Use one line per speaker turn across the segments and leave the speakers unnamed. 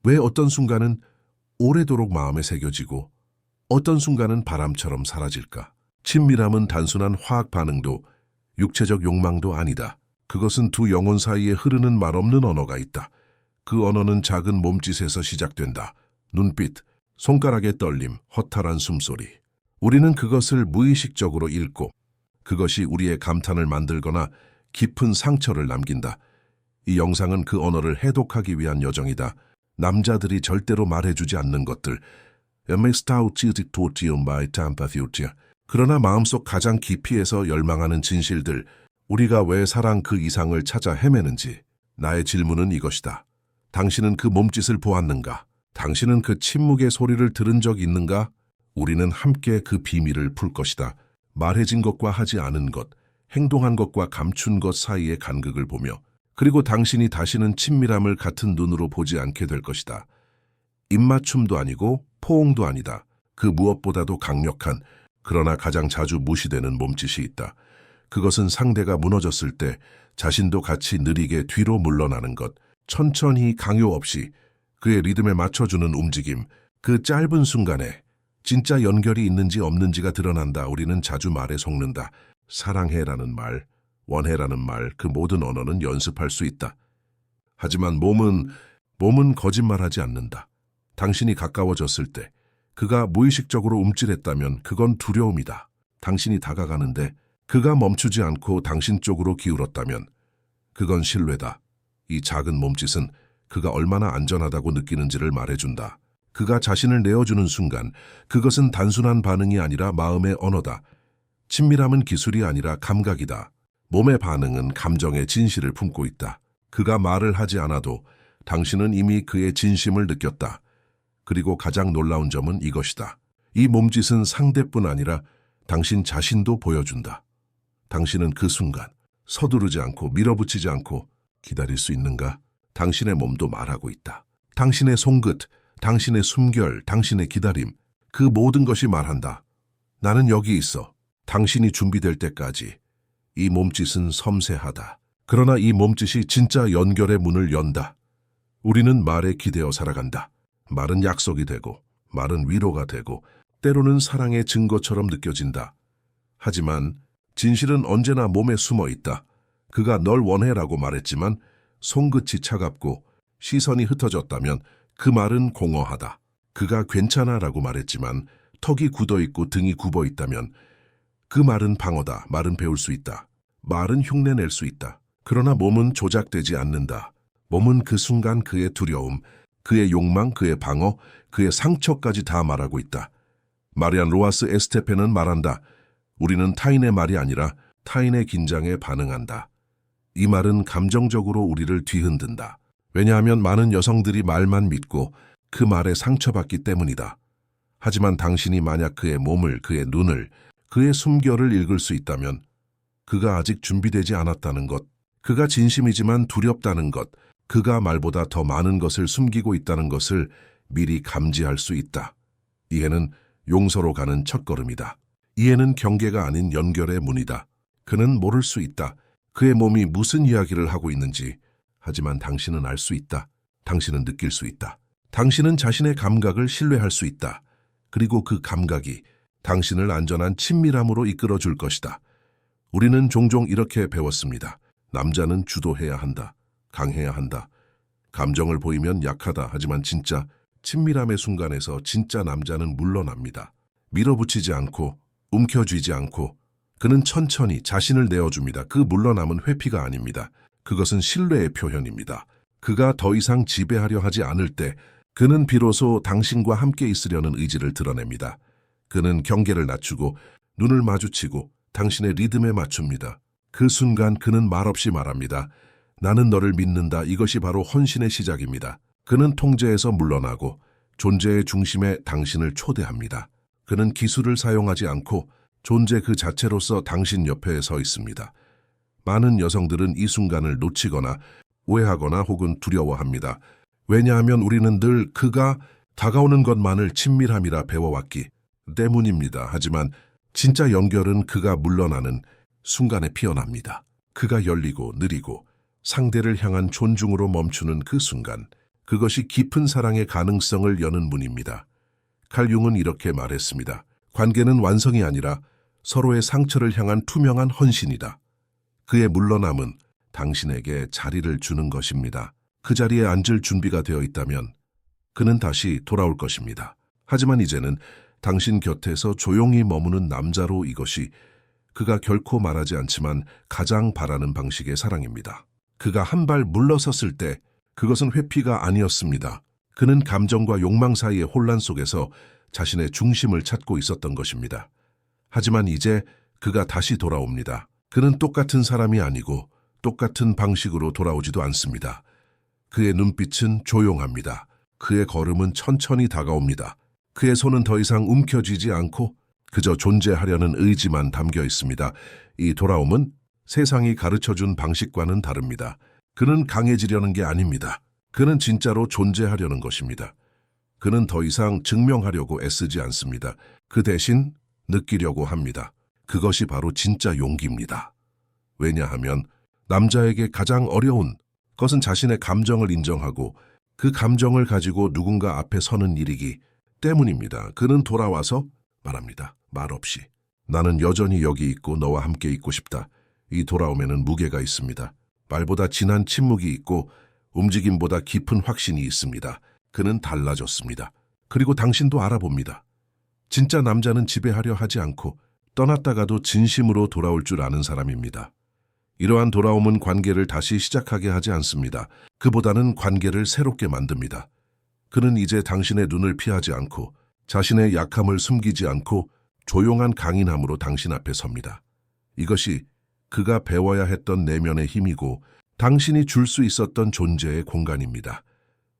왜 어떤 순간은 오래도록 마음에 새겨지고 어떤 순간은 바람처럼 사라질까? 친밀함은 단순한 화학 반응도 육체적 욕망도 아니다. 그것은 두 영혼 사이에 흐르는 말없는 언어가 있다. 그 언어는 작은 몸짓에서 시작된다. 눈빛, 손가락의 떨림, 허탈한 숨소리. 우리는 그것을 무의식적으로 읽고 그것이 우리의 감탄을 만들거나 깊은 상처를 남긴다. 이 영상은 그 언어를 해독하기 위한 여정이다. 남자들이 절대로 말해주지 않는 것들. 그러나 마음속 가장 깊이에서 열망하는 진실들, 우리가 왜 사랑 그 이상을 찾아 헤매는지. 나의 질문은 이것이다. 당신은 그 몸짓을 보았는가? 당신은 그 침묵의 소리를 들은 적 있는가? 우리는 함께 그 비밀을 풀 것이다. 말해진 것과 하지 않은 것, 행동한 것과 감춘 것 사이의 간극을 보며, 그리고 당신이 다시는 친밀함을 같은 눈으로 보지 않게 될 것이다. 입맞춤도 아니고 포옹도 아니다. 그 무엇보다도 강력한, 그러나 가장 자주 무시되는 몸짓이 있다. 그것은 상대가 무너졌을 때 자신도 같이 느리게 뒤로 물러나는 것, 천천히 강요 없이 그의 리듬에 맞춰주는 움직임. 그 짧은 순간에 진짜 연결이 있는지 없는지가 드러난다. 우리는 자주 말에 속는다. 사랑해라는 말, 원해라는 말, 그 모든 언어는 연습할 수 있다. 하지만 몸은 거짓말하지 않는다. 당신이 가까워졌을 때 그가 무의식적으로 움찔했다면 그건 두려움이다. 당신이 다가가는데 그가 멈추지 않고 당신 쪽으로 기울었다면 그건 신뢰다. 이 작은 몸짓은 그가 얼마나 안전하다고 느끼는지를 말해준다. 그가 자신을 내어주는 순간 그것은 단순한 반응이 아니라 마음의 언어다. 친밀함은 기술이 아니라 감각이다. 몸의 반응은 감정의 진실을 품고 있다. 그가 말을 하지 않아도 당신은 이미 그의 진심을 느꼈다. 그리고 가장 놀라운 점은 이것이다. 이 몸짓은 상대뿐 아니라 당신 자신도 보여준다. 당신은 그 순간 서두르지 않고 밀어붙이지 않고 기다릴 수 있는가? 당신의 몸도 말하고 있다. 당신의 손끝, 당신의 숨결, 당신의 기다림, 그 모든 것이 말한다. 나는 여기 있어. 당신이 준비될 때까지. 이 몸짓은 섬세하다. 그러나 이 몸짓이 진짜 연결의 문을 연다. 우리는 말에 기대어 살아간다. 말은 약속이 되고, 말은 위로가 되고, 때로는 사랑의 증거처럼 느껴진다. 하지만 진실은 언제나 몸에 숨어 있다. 그가 널 원해라고 말했지만 손끝이 차갑고 시선이 흩어졌다면 그 말은 공허하다. 그가 괜찮아라고 말했지만 턱이 굳어있고 등이 굽어있다면 그 말은 방어다. 말은 배울 수 있다. 말은 흉내낼 수 있다. 그러나 몸은 조작되지 않는다. 몸은 그 순간 그의 두려움, 그의 욕망, 그의 방어, 그의 상처까지 다 말하고 있다. 마리안 로아스 에스테페는 말한다. 우리는 타인의 말이 아니라 타인의 긴장에 반응한다. 이 말은 감정적으로 우리를 뒤흔든다. 왜냐하면 많은 여성들이 말만 믿고 그 말에 상처받기 때문이다. 하지만 당신이 만약 그의 몸을, 그의 눈을, 그의 숨결을 읽을 수 있다면 그가 아직 준비되지 않았다는 것, 그가 진심이지만 두렵다는 것, 그가 말보다 더 많은 것을 숨기고 있다는 것을 미리 감지할 수 있다. 이해는 용서로 가는 첫걸음이다. 이해는 경계가 아닌 연결의 문이다. 그는 모를 수 있다. 그의 몸이 무슨 이야기를 하고 있는지. 하지만 당신은 알 수 있다. 당신은 느낄 수 있다. 당신은 자신의 감각을 신뢰할 수 있다. 그리고 그 감각이 당신을 안전한 친밀함으로 이끌어 줄 것이다. 우리는 종종 이렇게 배웠습니다. 남자는 주도해야 한다. 강해야 한다. 감정을 보이면 약하다. 하지만 진짜 친밀함의 순간에서 진짜 남자는 물러납니다. 밀어붙이지 않고 움켜쥐지 않고 그는 천천히 자신을 내어줍니다. 그 물러남은 회피가 아닙니다. 그것은 신뢰의 표현입니다. 그가 더 이상 지배하려 하지 않을 때 그는 비로소 당신과 함께 있으려는 의지를 드러냅니다. 그는 경계를 낮추고 눈을 마주치고 당신의 리듬에 맞춥니다. 그 순간 그는 말없이 말합니다. 나는 너를 믿는다. 이것이 바로 헌신의 시작입니다. 그는 통제에서 물러나고 존재의 중심에 당신을 초대합니다. 그는 기술을 사용하지 않고 존재 그 자체로서 당신 옆에 서 있습니다. 많은 여성들은 이 순간을 놓치거나 오해하거나 혹은 두려워합니다. 왜냐하면 우리는 늘 그가 다가오는 것만을 친밀함이라 배워왔기 때문입니다. 하지만 진짜 연결은 그가 물러나는 순간에 피어납니다. 그가 열리고 느리고 상대를 향한 존중으로 멈추는 그 순간, 그것이 깊은 사랑의 가능성을 여는 문입니다. 칼 융은 이렇게 말했습니다. 관계는 완성이 아니라 서로의 상처를 향한 투명한 헌신이다. 그의 물러남은 당신에게 자리를 주는 것입니다. 그 자리에 앉을 준비가 되어 있다면 그는 다시 돌아올 것입니다. 하지만 이제는 당신 곁에서 조용히 머무는 남자로 이것이 그가 결코 말하지 않지만 가장 바라는 방식의 사랑입니다. 그가 한 발 물러섰을 때 그것은 회피가 아니었습니다. 그는 감정과 욕망 사이의 혼란 속에서 자신의 중심을 찾고 있었던 것입니다. 하지만 이제 그가 다시 돌아옵니다. 그는 똑같은 사람이 아니고 똑같은 방식으로 돌아오지도 않습니다. 그의 눈빛은 조용합니다. 그의 걸음은 천천히 다가옵니다. 그의 손은 더 이상 움켜쥐지 않고 그저 존재하려는 의지만 담겨 있습니다. 이 돌아옴은 세상이 가르쳐준 방식과는 다릅니다. 그는 강해지려는 게 아닙니다. 그는 진짜로 존재하려는 것입니다. 그는 더 이상 증명하려고 애쓰지 않습니다. 그 대신 느끼려고 합니다. 그것이 바로 진짜 용기입니다. 왜냐하면 남자에게 가장 어려운 것은 자신의 감정을 인정하고 그 감정을 가지고 누군가 앞에 서는 일이기 때문입니다. 그는 돌아와서 말합니다. 말없이. 나는 여전히 여기 있고 너와 함께 있고 싶다. 이 돌아옴에는 무게가 있습니다. 말보다 진한 침묵이 있고 움직임보다 깊은 확신이 있습니다. 그는 달라졌습니다. 그리고 당신도 알아봅니다. 진짜 남자는 지배하려 하지 않고 떠났다가도 진심으로 돌아올 줄 아는 사람입니다. 이러한 돌아옴은 관계를 다시 시작하게 하지 않습니다. 그보다는 관계를 새롭게 만듭니다. 그는 이제 당신의 눈을 피하지 않고 자신의 약함을 숨기지 않고 조용한 강인함으로 당신 앞에 섭니다. 이것이 그가 배워야 했던 내면의 힘이고 당신이 줄 수 있었던 존재의 공간입니다.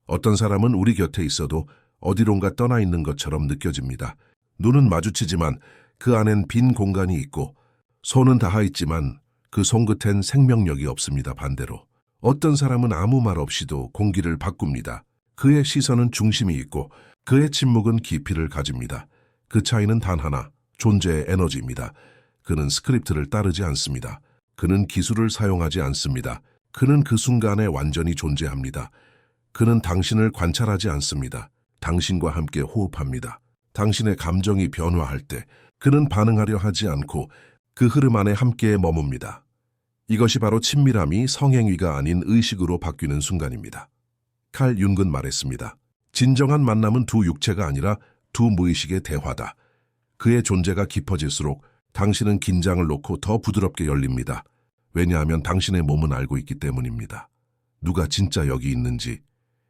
어떤 사람은 우리 곁에 있어도 어디론가 떠나 있는 것처럼 느껴집니다. 눈은 마주치지만 그 안엔 빈 공간이 있고 손은 닿아 있지만 그 손끝엔 생명력이 없습니다. 반대로 어떤 사람은 아무 말 없이도 공기를 바꿉니다. 그의 시선은 중심이 있고 그의 침묵은 깊이를 가집니다. 그 차이는 단 하나, 존재의 에너지입니다. 그는 스크립트를 따르지 않습니다. 그는 기술을 사용하지 않습니다. 그는 그 순간에 완전히 존재합니다. 그는 당신을 관찰하지 않습니다. 당신과 함께 호흡합니다. 당신의 감정이 변화할 때 그는 반응하려 하지 않고 그 흐름 안에 함께 머뭅니다. 이것이 바로 친밀함이 성행위가 아닌 의식으로 바뀌는 순간입니다. 칼 융은 말했습니다. 진정한 만남은 두 육체가 아니라 두 무의식의 대화다. 그의 존재가 깊어질수록 당신은 긴장을 놓고 더 부드럽게 열립니다. 왜냐하면 당신의 몸은 알고 있기 때문입니다. 누가 진짜 여기 있는지.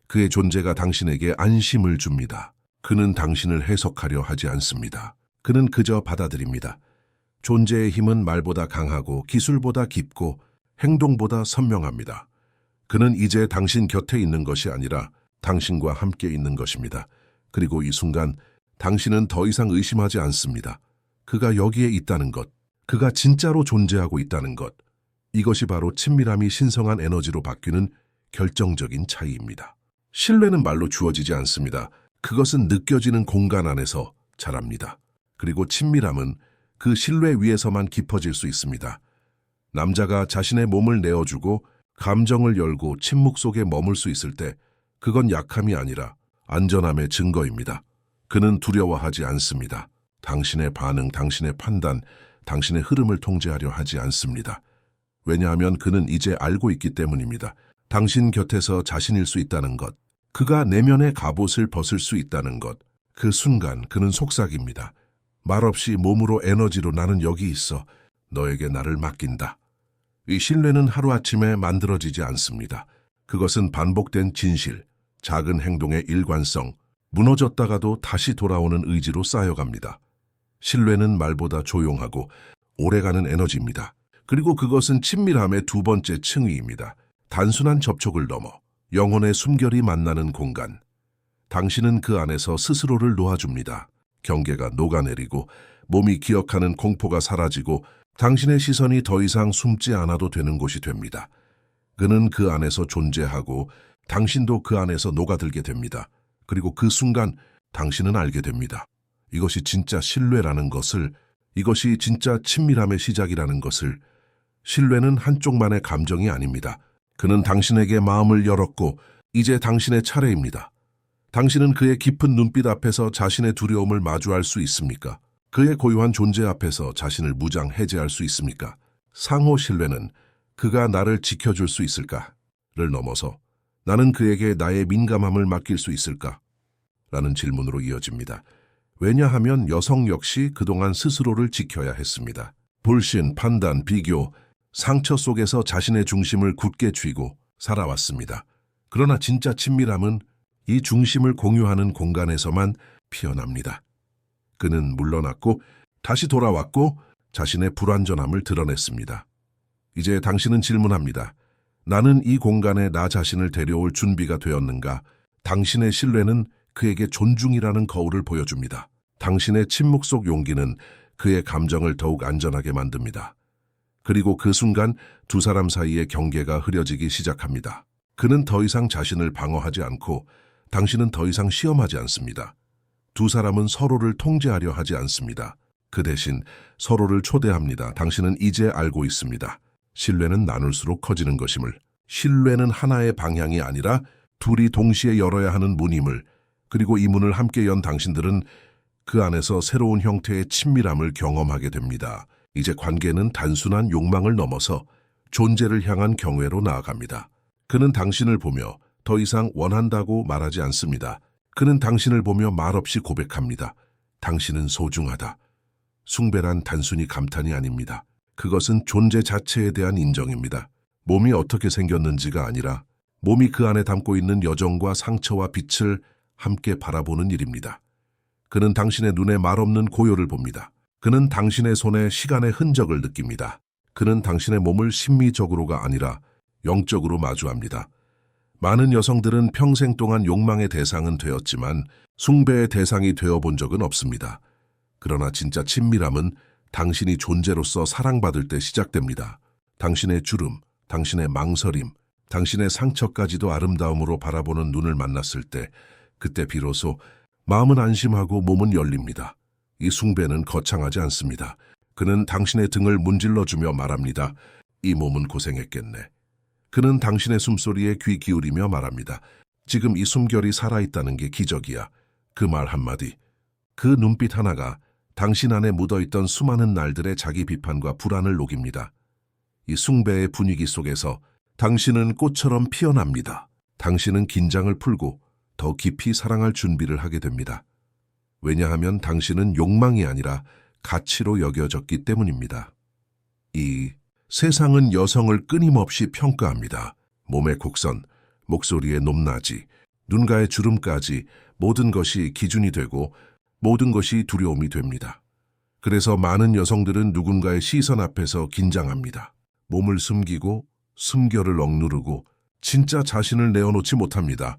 그의 존재가 당신에게 안심을 줍니다. 그는 당신을 해석하려 하지 않습니다. 그는 그저 받아들입니다. 존재의 힘은 말보다 강하고 기술보다 깊고 행동보다 선명합니다. 그는 이제 당신 곁에 있는 것이 아니라 당신과 함께 있는 것입니다. 그리고 이 순간 당신은 더 이상 의심하지 않습니다. 그가 여기에 있다는 것, 그가 진짜로 존재하고 있다는 것, 이것이 바로 친밀함이 신성한 에너지로 바뀌는 결정적인 차이입니다. 신뢰는 말로 주어지지 않습니다. 그것은 느껴지는 공간 안에서 자랍니다. 그리고 친밀함은 그 신뢰 위에서만 깊어질 수 있습니다. 남자가 자신의 몸을 내어주고 감정을 열고 침묵 속에 머물 수 있을 때 그건 약함이 아니라 안전함의 증거입니다. 그는 두려워하지 않습니다. 당신의 반응, 당신의 판단, 당신의 흐름을 통제하려 하지 않습니다. 왜냐하면 그는 이제 알고 있기 때문입니다. 당신 곁에서 자신일 수 있다는 것, 그가 내면의 갑옷을 벗을 수 있다는 것, 그 순간 그는 속삭입니다. 말없이 몸으로 에너지로 나는 여기 있어. 너에게 나를 맡긴다. 이 신뢰는 하루아침에 만들어지지 않습니다. 그것은 반복된 진실, 작은 행동의 일관성, 무너졌다가도 다시 돌아오는 의지로 쌓여갑니다. 신뢰는 말보다 조용하고 오래가는 에너지입니다. 그리고 그것은 친밀함의 두 번째 층위입니다. 단순한 접촉을 넘어 영혼의 숨결이 만나는 공간. 당신은 그 안에서 스스로를 놓아줍니다. 경계가 녹아내리고 몸이 기억하는 공포가 사라지고 당신의 시선이 더 이상 숨지 않아도 되는 곳이 됩니다. 그는 그 안에서 존재하고 당신도 그 안에서 녹아들게 됩니다. 그리고 그 순간 당신은 알게 됩니다. 이것이 진짜 신뢰라는 것을, 이것이 진짜 친밀함의 시작이라는 것을. 신뢰는 한쪽만의 감정이 아닙니다. 그는 당신에게 마음을 열었고 이제 당신의 차례입니다. 당신은 그의 깊은 눈빛 앞에서 자신의 두려움을 마주할 수 있습니까? 그의 고요한 존재 앞에서 자신을 무장해제할 수 있습니까? 상호 신뢰는 그가 나를 지켜줄 수 있을까?를 넘어서 나는 그에게 나의 민감함을 맡길 수 있을까? 라는 질문으로 이어집니다. 왜냐하면 여성 역시 그동안 스스로를 지켜야 했습니다. 불신, 판단, 비교, 상처 속에서 자신의 중심을 굳게 쥐고 살아왔습니다. 그러나 진짜 친밀함은 이 중심을 공유하는 공간에서만 피어납니다. 그는 물러났고 다시 돌아왔고 자신의 불완전함을 드러냈습니다. 이제 당신은 질문합니다. 나는 이 공간에 나 자신을 데려올 준비가 되었는가? 당신의 신뢰는 그에게 존중이라는 거울을 보여줍니다. 당신의 침묵 속 용기는 그의 감정을 더욱 안전하게 만듭니다. 그리고 그 순간 두 사람 사이의 경계가 흐려지기 시작합니다. 그는 더 이상 자신을 방어하지 않고 당신은 더 이상 시험하지 않습니다. 두 사람은 서로를 통제하려 하지 않습니다. 그 대신 서로를 초대합니다. 당신은 이제 알고 있습니다. 신뢰는 나눌수록 커지는 것임을. 신뢰는 하나의 방향이 아니라 둘이 동시에 열어야 하는 문임을. 그리고 이 문을 함께 연 당신들은 그 안에서 새로운 형태의 친밀함을 경험하게 됩니다. 이제 관계는 단순한 욕망을 넘어서 존재를 향한 경외로 나아갑니다. 그는 당신을 보며 더 이상 원한다고 말하지 않습니다. 그는 당신을 보며 말없이 고백합니다. 당신은 소중하다. 숭배란 단순히 감탄이 아닙니다. 그것은 존재 자체에 대한 인정입니다. 몸이 어떻게 생겼는지가 아니라 몸이 그 안에 담고 있는 여정과 상처와 빛을 함께 바라보는 일입니다. 그는 당신의 눈에 말없는 고요를 봅니다. 그는 당신의 손에 시간의 흔적을 느낍니다. 그는 당신의 몸을 심미적으로가 아니라 영적으로 마주합니다. 많은 여성들은 평생 동안 욕망의 대상은 되었지만 숭배의 대상이 되어본 적은 없습니다. 그러나 진짜 친밀함은 당신이 존재로서 사랑받을 때 시작됩니다. 당신의 주름, 당신의 망설임, 당신의 상처까지도 아름다움으로 바라보는 눈을 만났을 때 그때 비로소 마음은 안심하고 몸은 열립니다. 이 숭배는 거창하지 않습니다. 그는 당신의 등을 문질러주며 말합니다. 이 몸은 고생했겠네. 그는 당신의 숨소리에 귀 기울이며 말합니다. 지금 이 숨결이 살아있다는 게 기적이야. 그 말 한마디, 그 눈빛 하나가 당신 안에 묻어있던 수많은 날들의 자기 비판과 불안을 녹입니다. 이 숭배의 분위기 속에서 당신은 꽃처럼 피어납니다. 당신은 긴장을 풀고 더 깊이 사랑할 준비를 하게 됩니다. 왜냐하면 당신은 욕망이 아니라 가치로 여겨졌기 때문입니다. 이 세상은 여성을 끊임없이 평가합니다. 몸의 곡선, 목소리의 높낮이, 눈가의 주름까지 모든 것이 기준이 되고 모든 것이 두려움이 됩니다. 그래서 많은 여성들은 누군가의 시선 앞에서 긴장합니다. 몸을 숨기고 숨결을 억누르고 진짜 자신을 내어놓지 못합니다.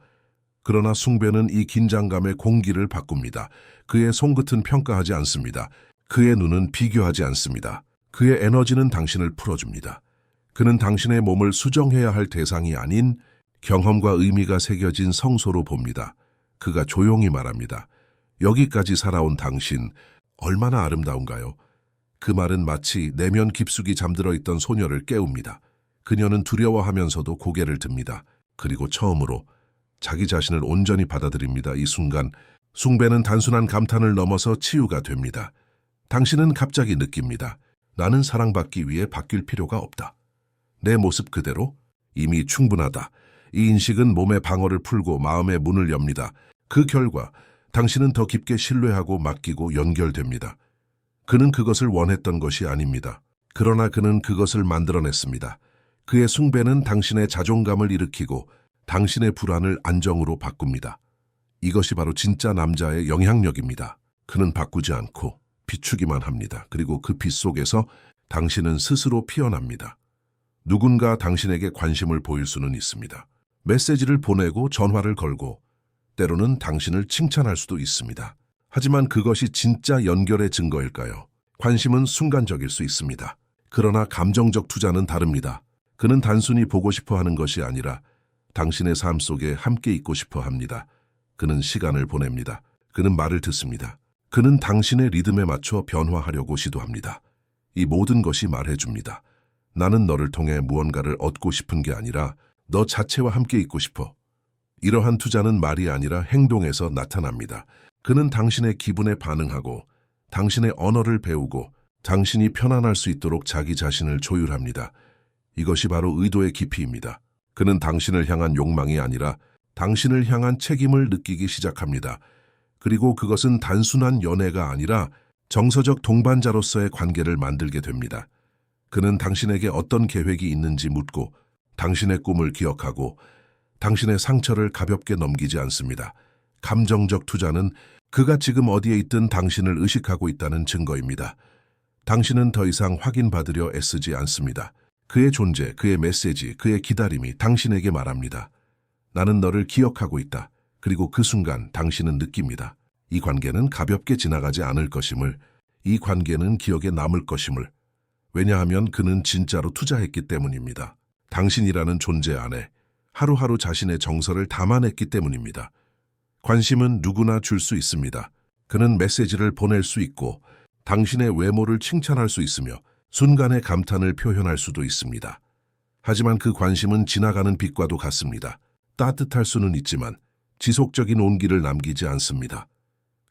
그러나 숭배는 이 긴장감의 공기를 바꿉니다. 그의 손끝은 평가하지 않습니다. 그의 눈은 비교하지 않습니다. 그의 에너지는 당신을 풀어줍니다. 그는 당신의 몸을 수정해야 할 대상이 아닌 경험과 의미가 새겨진 성소로 봅니다. 그가 조용히 말합니다. 여기까지 살아온 당신, 얼마나 아름다운가요? 그 말은 마치 내면 깊숙이 잠들어 있던 소녀를 깨웁니다. 그녀는 두려워하면서도 고개를 듭니다. 그리고 처음으로 자기 자신을 온전히 받아들입니다. 이 순간 숭배는 단순한 감탄을 넘어서 치유가 됩니다. 당신은 갑자기 느낍니다. 나는 사랑받기 위해 바뀔 필요가 없다. 내 모습 그대로 이미 충분하다. 이 인식은 몸의 방어를 풀고 마음의 문을 엽니다. 그 결과 당신은 더 깊게 신뢰하고 맡기고 연결됩니다. 그는 그것을 원했던 것이 아닙니다. 그러나 그는 그것을 만들어냈습니다. 그의 숭배는 당신의 자존감을 일으키고 당신의 불안을 안정으로 바꿉니다. 이것이 바로 진짜 남자의 영향력입니다. 그는 바꾸지 않고 비추기만 합니다. 그리고 그 빛 속에서 당신은 스스로 피어납니다. 누군가 당신에게 관심을 보일 수는 있습니다. 메시지를 보내고 전화를 걸고 때로는 당신을 칭찬할 수도 있습니다. 하지만 그것이 진짜 연결의 증거일까요? 관심은 순간적일 수 있습니다. 그러나 감정적 투자는 다릅니다. 그는 단순히 보고 싶어 하는 것이 아니라 당신의 삶 속에 함께 있고 싶어 합니다. 그는 시간을 보냅니다. 그는 말을 듣습니다. 그는 당신의 리듬에 맞춰 변화하려고 시도합니다. 이 모든 것이 말해줍니다. 나는 너를 통해 무언가를 얻고 싶은 게 아니라 너 자체와 함께 있고 싶어. 이러한 투자는 말이 아니라 행동에서 나타납니다. 그는 당신의 기분에 반응하고 당신의 언어를 배우고 당신이 편안할 수 있도록 자기 자신을 조율합니다. 이것이 바로 의도의 깊이입니다. 그는 당신을 향한 욕망이 아니라 당신을 향한 책임을 느끼기 시작합니다. 그리고 그것은 단순한 연애가 아니라 정서적 동반자로서의 관계를 만들게 됩니다. 그는 당신에게 어떤 계획이 있는지 묻고 당신의 꿈을 기억하고 당신의 상처를 가볍게 넘기지 않습니다. 감정적 투자는 그가 지금 어디에 있든 당신을 의식하고 있다는 증거입니다. 당신은 더 이상 확인받으려 애쓰지 않습니다. 그의 존재, 그의 메시지, 그의 기다림이 당신에게 말합니다. 나는 너를 기억하고 있다. 그리고 그 순간 당신은 느낍니다. 이 관계는 가볍게 지나가지 않을 것임을, 이 관계는 기억에 남을 것임을. 왜냐하면 그는 진짜로 투자했기 때문입니다. 당신이라는 존재 안에 하루하루 자신의 정서를 담아냈기 때문입니다. 관심은 누구나 줄 수 있습니다. 그는 메시지를 보낼 수 있고 당신의 외모를 칭찬할 수 있으며 순간의 감탄을 표현할 수도 있습니다. 하지만 그 관심은 지나가는 빛과도 같습니다. 따뜻할 수는 있지만 지속적인 온기를 남기지 않습니다.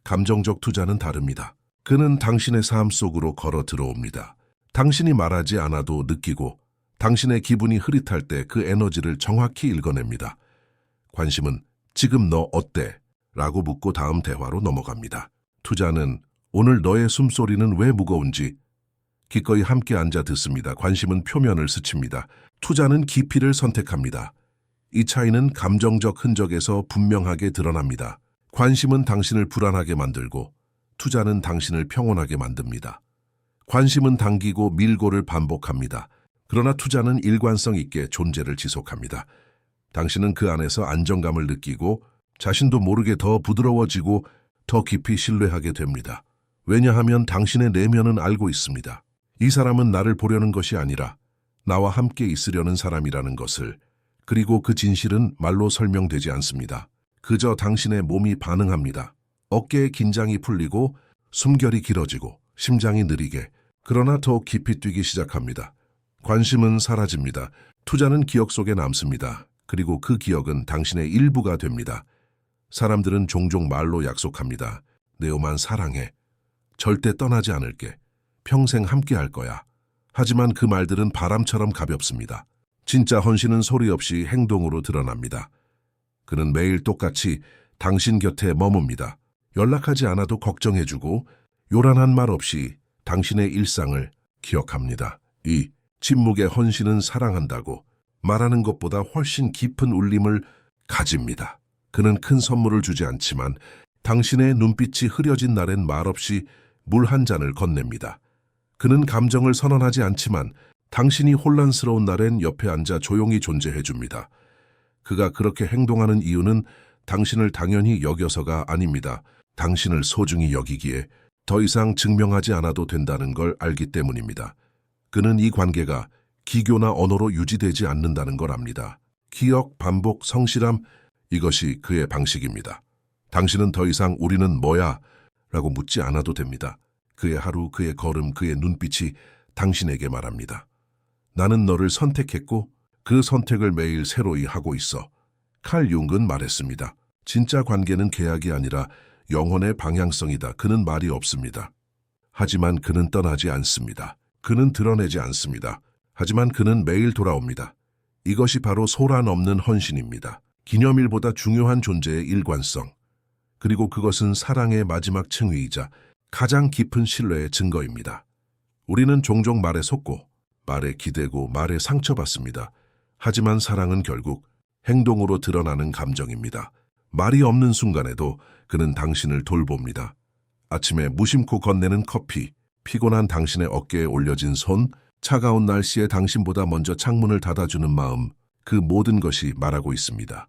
감정적 투자는 다릅니다. 그는 당신의 삶 속으로 걸어 들어옵니다. 당신이 말하지 않아도 느끼고 당신의 기분이 흐릿할 때 그 에너지를 정확히 읽어냅니다. 관심은 지금 너 어때? 라고 묻고 다음 대화로 넘어갑니다. 투자는 오늘 너의 숨소리는 왜 무거운지 기꺼이 함께 앉아 듣습니다. 관심은 표면을 스칩니다. 투자는 깊이를 선택합니다. 이 차이는 감정적 흔적에서 분명하게 드러납니다. 관심은 당신을 불안하게 만들고 투자는 당신을 평온하게 만듭니다. 관심은 당기고 밀고를 반복합니다. 그러나 투자는 일관성 있게 존재를 지속합니다. 당신은 그 안에서 안정감을 느끼고 자신도 모르게 더 부드러워지고 더 깊이 신뢰하게 됩니다. 왜냐하면 당신의 내면은 알고 있습니다. 이 사람은 나를 보려는 것이 아니라 나와 함께 있으려는 사람이라는 것을, 그리고 그 진실은 말로 설명되지 않습니다. 그저 당신의 몸이 반응합니다. 어깨의 긴장이 풀리고 숨결이 길어지고 심장이 느리게, 그러나 더 깊이 뛰기 시작합니다. 관심은 사라집니다. 투자는 기억 속에 남습니다. 그리고 그 기억은 당신의 일부가 됩니다. 사람들은 종종 말로 약속합니다. 네오만 사랑해. 절대 떠나지 않을게. 평생 함께 할 거야. 하지만 그 말들은 바람처럼 가볍습니다. 진짜 헌신은 소리 없이 행동으로 드러납니다. 그는 매일 똑같이 당신 곁에 머뭅니다. 연락하지 않아도 걱정해주고 요란한 말 없이 당신의 일상을 기억합니다. 이 침묵의 헌신은 사랑한다고 말하는 것보다 훨씬 깊은 울림을 가집니다. 그는 큰 선물을 주지 않지만 당신의 눈빛이 흐려진 날엔 말없이 물 한 잔을 건넵니다. 그는 감정을 선언하지 않지만 당신이 혼란스러운 날엔 옆에 앉아 조용히 존재해줍니다. 그가 그렇게 행동하는 이유는 당신을 당연히 여겨서가 아닙니다. 당신을 소중히 여기기에 더 이상 증명하지 않아도 된다는 걸 알기 때문입니다. 그는 이 관계가 기교나 언어로 유지되지 않는다는 걸 압니다. 기억, 반복, 성실함, 이것이 그의 방식입니다. 당신은 더 이상 우리는 뭐야? 라고 묻지 않아도 됩니다. 그의 하루, 그의 걸음, 그의 눈빛이 당신에게 말합니다. 나는 너를 선택했고 그 선택을 매일 새로이 하고 있어. 칼 융은 말했습니다. 진짜 관계는 계약이 아니라 영혼의 방향성이다. 그는 말이 없습니다. 하지만 그는 떠나지 않습니다. 그는 드러내지 않습니다. 하지만 그는 매일 돌아옵니다. 이것이 바로 소란 없는 헌신입니다. 기념일보다 중요한 존재의 일관성. 그리고 그것은 사랑의 마지막 층위이자 가장 깊은 신뢰의 증거입니다. 우리는 종종 말에 속고 말에 기대고 말에 상처받습니다. 하지만 사랑은 결국 행동으로 드러나는 감정입니다. 말이 없는 순간에도 그는 당신을 돌봅니다. 아침에 무심코 건네는 커피, 피곤한 당신의 어깨에 올려진 손, 차가운 날씨에 당신보다 먼저 창문을 닫아주는 마음, 그 모든 것이 말하고 있습니다.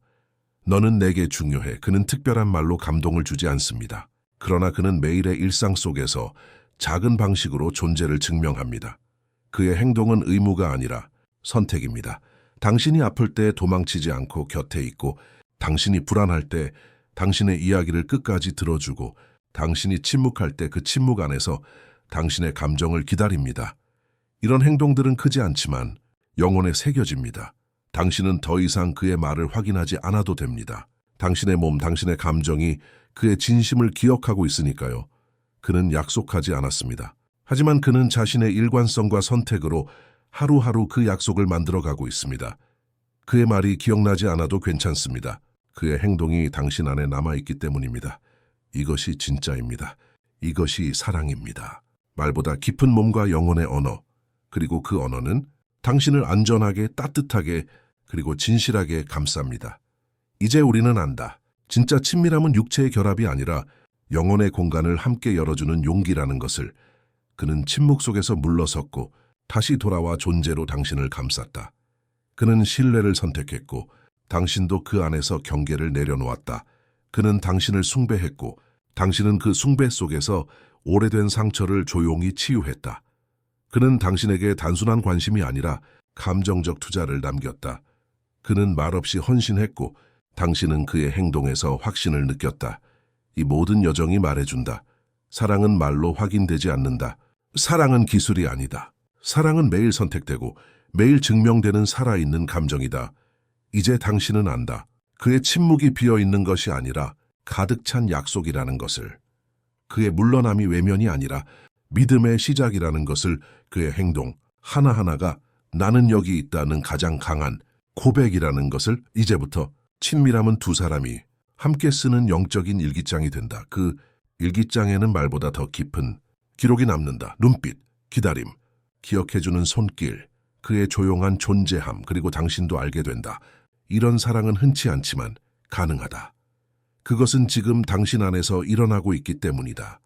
너는 내게 중요해. 그는 특별한 말로 감동을 주지 않습니다. 그러나 그는 매일의 일상 속에서 작은 방식으로 존재를 증명합니다. 그의 행동은 의무가 아니라 선택입니다. 당신이 아플 때 도망치지 않고 곁에 있고, 당신이 불안할 때 당신의 이야기를 끝까지 들어주고, 당신이 침묵할 때 그 침묵 안에서 당신의 감정을 기다립니다. 이런 행동들은 크지 않지만 영혼에 새겨집니다. 당신은 더 이상 그의 말을 확인하지 않아도 됩니다. 당신의 몸, 당신의 감정이 그의 진심을 기억하고 있으니까요. 그는 약속하지 않았습니다. 하지만 그는 자신의 일관성과 선택으로 하루하루 그 약속을 만들어가고 있습니다. 그의 말이 기억나지 않아도 괜찮습니다. 그의 행동이 당신 안에 남아있기 때문입니다. 이것이 진짜입니다. 이것이 사랑입니다. 말보다 깊은 몸과 영혼의 언어, 그리고 그 언어는 당신을 안전하게, 따뜻하게, 그리고 진실하게 감쌉니다. 이제 우리는 안다. 진짜 친밀함은 육체의 결합이 아니라 영혼의 공간을 함께 열어주는 용기라는 것을. 그는 침묵 속에서 물러섰고 다시 돌아와 존재로 당신을 감쌌다. 그는 신뢰를 선택했고 당신도 그 안에서 경계를 내려놓았다. 그는 당신을 숭배했고 당신은 그 숭배 속에서 오래된 상처를 조용히 치유했다. 그는 당신에게 단순한 관심이 아니라 감정적 투자를 남겼다. 그는 말없이 헌신했고 당신은 그의 행동에서 확신을 느꼈다. 이 모든 여정이 말해준다. 사랑은 말로 확인되지 않는다. 사랑은 기술이 아니다. 사랑은 매일 선택되고 매일 증명되는 살아있는 감정이다. 이제 당신은 안다. 그의 침묵이 비어있는 것이 아니라 가득 찬 약속이라는 것을. 그의 물러남이 외면이 아니라 믿음의 시작이라는 것을. 그의 행동 하나하나가 나는 여기 있다는 가장 강한 고백이라는 것을. 이제부터 친밀함은 두 사람이 함께 쓰는 영적인 일기장이 된다. 그 일기장에는 말보다 더 깊은 기록이 남는다. 눈빛, 기다림, 기억해주는 손길, 그의 조용한 존재함, 그리고 당신도 알게 된다. 이런 사랑은 흔치 않지만 가능하다. 그것은 지금 당신 안에서 일어나고 있기 때문이다.